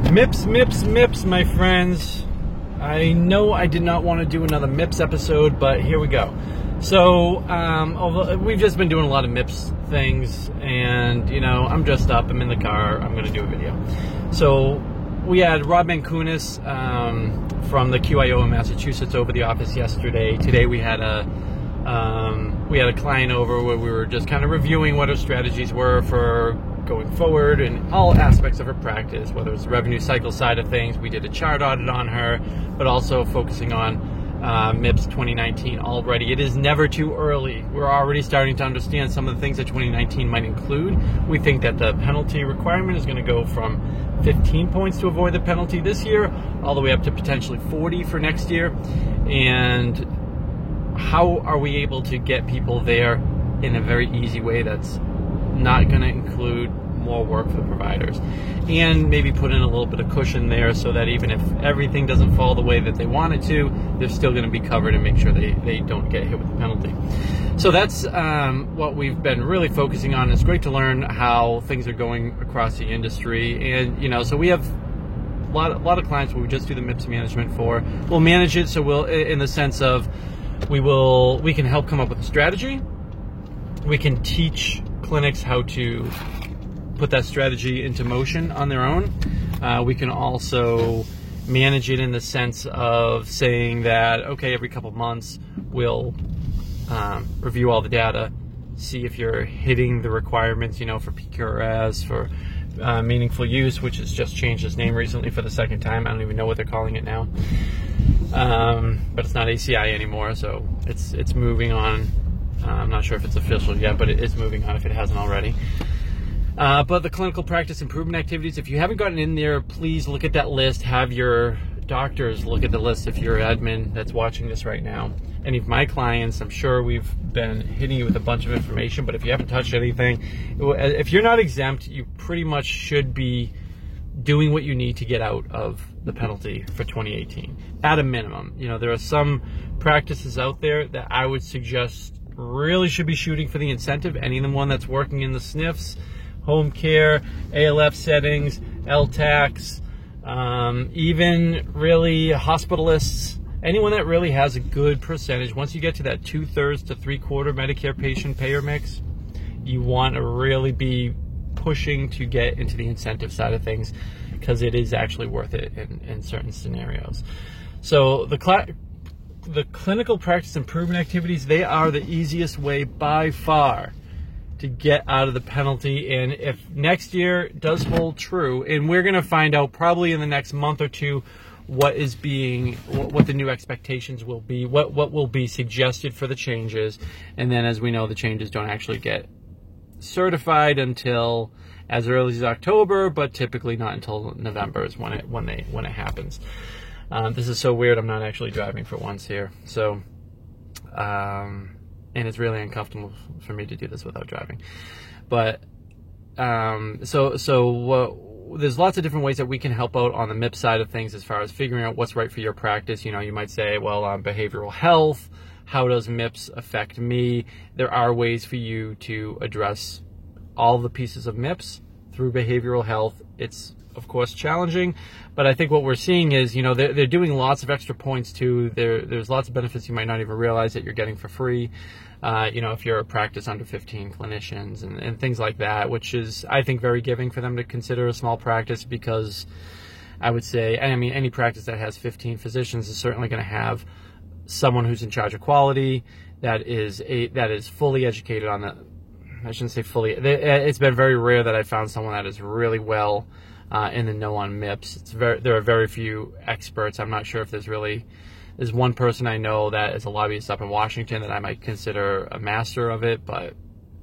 MIPS, my friends. I know I did not want to do another MIPS episode, but here we go. So, although we've just been doing a lot of MIPS things, and, you know, I'm dressed up, I'm in the car, I'm going to do a video. So, we had Rob Mancunis from the QIO in Massachusetts over the office yesterday. Today we had a client over where we were just kind of reviewing what her strategies were for going forward in all aspects of her practice, whether it's the revenue cycle side of things. We did a chart audit on her, but also focusing on MIPS 2019 already. It is never too early. We're already starting to understand some of the things that 2019 might include. We think that the penalty requirement is going to go from 15 points to avoid the penalty this year, all the way up to potentially 40 for next year. And how are we able to get people there in a very easy way that's not going to include more work for the providers, and maybe put in a little bit of cushion there so that even if everything doesn't fall the way that they want it to, they're still going to be covered and make sure they don't get hit with the penalty. So that's what we've been really focusing on. It's great to learn how things are going across the industry, and you know, so we have a lot of clients where we just do the MIPS management for. We'll manage it, so we'll, in the sense of we can help come up with a strategy. We can teach clinics how to put that strategy into motion on their own. We can also manage it in the sense of saying that, okay, every couple months we'll review all the data, see if you're hitting the requirements, you know, for PQRS, for meaningful use, which has just changed its name recently for the second time. I don't even know what they're calling it now. But it's not ACI anymore, so it's moving on. I'm not sure if it's official yet, but it is moving on if it hasn't already. But the clinical practice improvement activities, if you haven't gotten in there, please look at that list. Have your doctors look at the list if you're an admin that's watching this right now. Any of my clients, I'm sure we've been hitting you with a bunch of information, but if you haven't touched anything, if you're not exempt, you pretty much should be doing what you need to get out of the penalty for 2018 at a minimum. You know, there are some practices out there that I would suggest really should be shooting for the incentive. Any one that's working in the SNFs, home care, ALF settings, LTACs, even really hospitalists, anyone that really has a good percentage. Once you get to that 2/3 to 3/4 Medicare patient payer mix, you want to really be pushing to get into the incentive side of things, because it is actually worth it in certain scenarios. So the clinical practice improvement activities, they are the easiest way by far to get out of the penalty. And if next year does hold true, and we're going to find out probably in the next month or two what the new expectations will be, what will be suggested for the changes. And then, as we know, the changes don't actually get certified until as early as October, but typically not until November is when it happens. This is so weird. I'm not actually driving for once here, so and it's really uncomfortable for me to do this without driving. But there's lots of different ways that we can help out on the MIPS side of things as far as figuring out what's right for your practice. You know, you might say, well, behavioral health, how does MIPS affect me? There are ways for you to address all the pieces of MIPS through behavioral health. It's, of course, challenging, but I think what we're seeing is, you know, they're doing lots of extra points too. There's lots of benefits you might not even realize that you're getting for free. You know, if you're a practice under 15 clinicians and things like that, which is, I think, very giving for them to consider a small practice, because I would say, I mean, any practice that has 15 physicians is certainly going to have someone who's in charge of quality that is fully educated on the, I shouldn't say fully, it's been very rare that I found someone that is really well in the know on MIPS. There are very few experts. I'm not sure if there's one person I know that is a lobbyist up in Washington that I might consider a master of it, but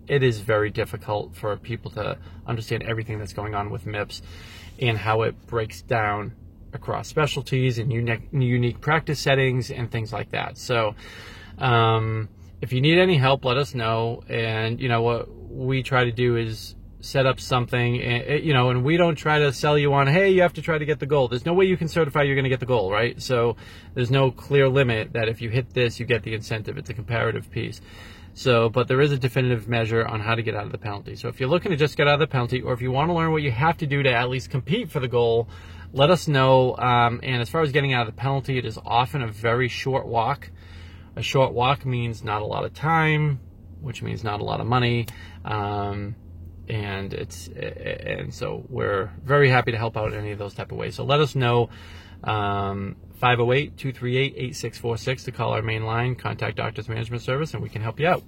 it is very difficult for people to understand everything that's going on with MIPS and how it breaks down across specialties and unique practice settings and things like that. So if you need any help, let us know. And you know, what we try to do is set up something, you know, and we don't try to sell you on, hey, you have to try to get the goal. There's no way you can certify you're going to get the goal, right? So there's no clear limit that if you hit this, you get the incentive. It's a comparative piece. So, but there is a definitive measure on how to get out of the penalty. So if you're looking to just get out of the penalty, or if you want to learn what you have to do to at least compete for the goal, let us know. And as far as getting out of the penalty, it is often a very short walk. A short walk means not a lot of time, which means not a lot of money. And so we're very happy to help out in any of those type of ways. So let us know. 508-238-8646 to call our main line, contact Doctors Management Service, and we can help you out.